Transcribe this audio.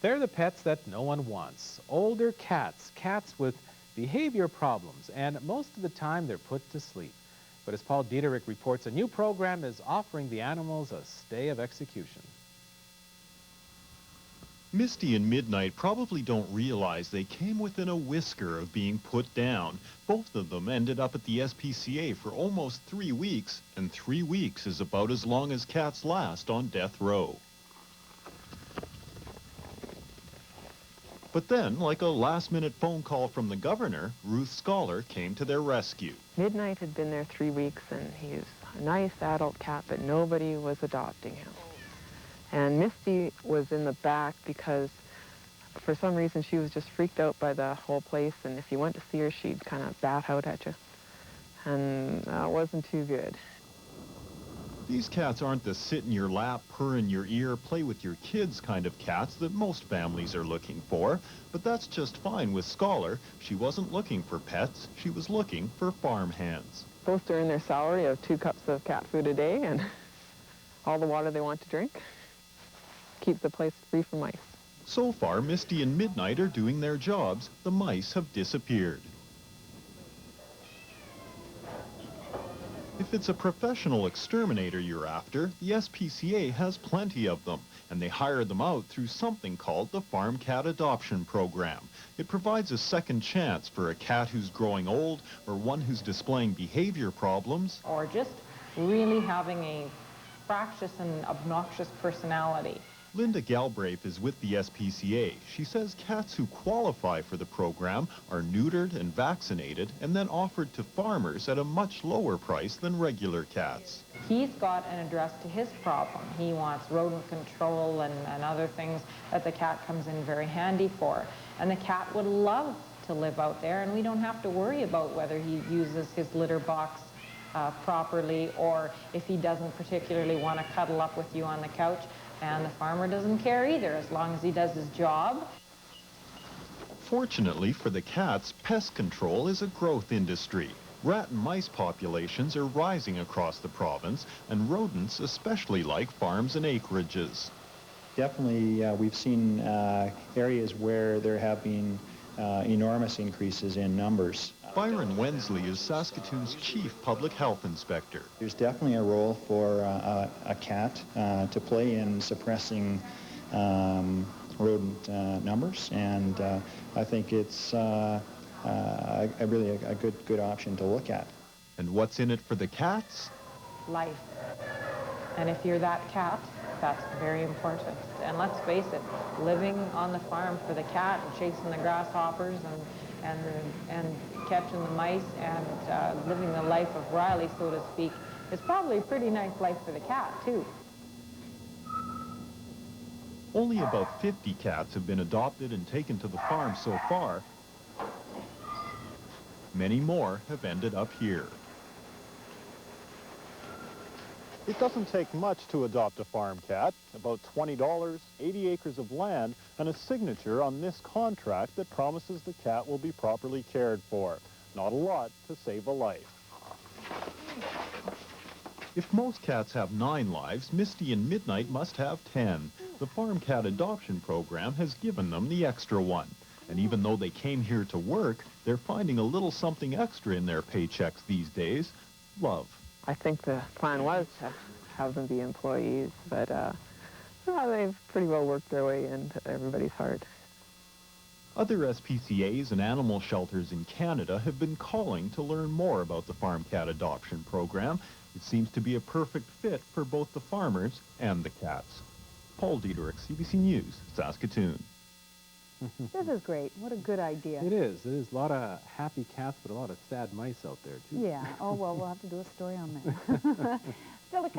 They're the pets that no one wants. Older cats, cats with behavior problems, and most of the time they're put to sleep. But as Paul Dieterich reports, a new program is offering the animals a stay of execution. Misty and Midnight probably don't realize they came within a whisker of being put down. Both of them ended up at the SPCA for almost 3 weeks, and 3 weeks is about as long as cats last on death row. But then, like a last-minute phone call from the governor, Ruth Scholar came to their rescue. Midnight had been there 3 weeks, and he's a nice adult cat, but nobody was adopting him. And Misty was in the back because for some reason she was just freaked out by the whole place, and if you went to see her, she'd kind of bat out at you. And it wasn't too good. These cats aren't the sit in your lap, purr in your ear, play with your kids kind of cats that most families are looking for. But that's just fine with Scholar. She wasn't looking for pets, she was looking for farm hands. Supposed to earn their salary of 2 cups of cat food a day and all the water they want to drink. Keep the place free from mice. So far, Misty and Midnight are doing their jobs. The mice have disappeared. If it's a professional exterminator you're after, the SPCA has plenty of them, and they hire them out through something called the Farm Cat Adoption Program. It provides a second chance for a cat who's growing old or one who's displaying behavior problems, or just really having a fractious and obnoxious personality. Linda Galbraith is with the SPCA. She says cats who qualify for the program are neutered and vaccinated and then offered to farmers at a much lower price than regular cats. He's got an address to his problem. He wants rodent control and other things that the cat comes in very handy for. And the cat would love to live out there, and we don't have to worry about whether he uses his litter box properly, or if he doesn't particularly want to cuddle up with you on the couch. And the farmer doesn't care either, as long as he does his job. Fortunately for the cats, pest control is a growth industry. Rat and mice populations are rising across the province, and rodents especially like farms and acreages. Definitely, we've seen areas where there have been enormous increases in numbers. Byron Wensley is Saskatoon's chief public health inspector. There's definitely a role for a cat to play in suppressing rodent numbers, and I think it's really a good option to look at. And what's in it for the cats? Life. And if you're that cat, that's very important. And let's face it, living on the farm for the cat and chasing the grasshoppers and catching the mice and living the life of Riley, so to speak, is probably a pretty nice life for the cat, too. Only about 50 cats have been adopted and taken to the farm so far. Many more have ended up here. It doesn't take much to adopt a farm cat. About $20, 80 acres of land, and a signature on this contract that promises the cat will be properly cared for. Not a lot to save a life. If most cats have 9 lives, Misty and Midnight must have 10. The Farm Cat Adoption Program has given them the extra one. And even though they came here to work, they're finding a little something extra in their paychecks these days: love. I think the plan was to have them be employees, but they've pretty well worked their way into everybody's heart. Other SPCAs and animal shelters in Canada have been calling to learn more about the Farm Cat Adoption Program. It seems to be a perfect fit for both the farmers and the cats. Paul Dieterich, CBC News, Saskatoon. This is great. What a good idea. It is. It is a lot of happy cats, but a lot of sad mice out there, too. Yeah. Oh, well, we'll have to do a story on that. Still to come.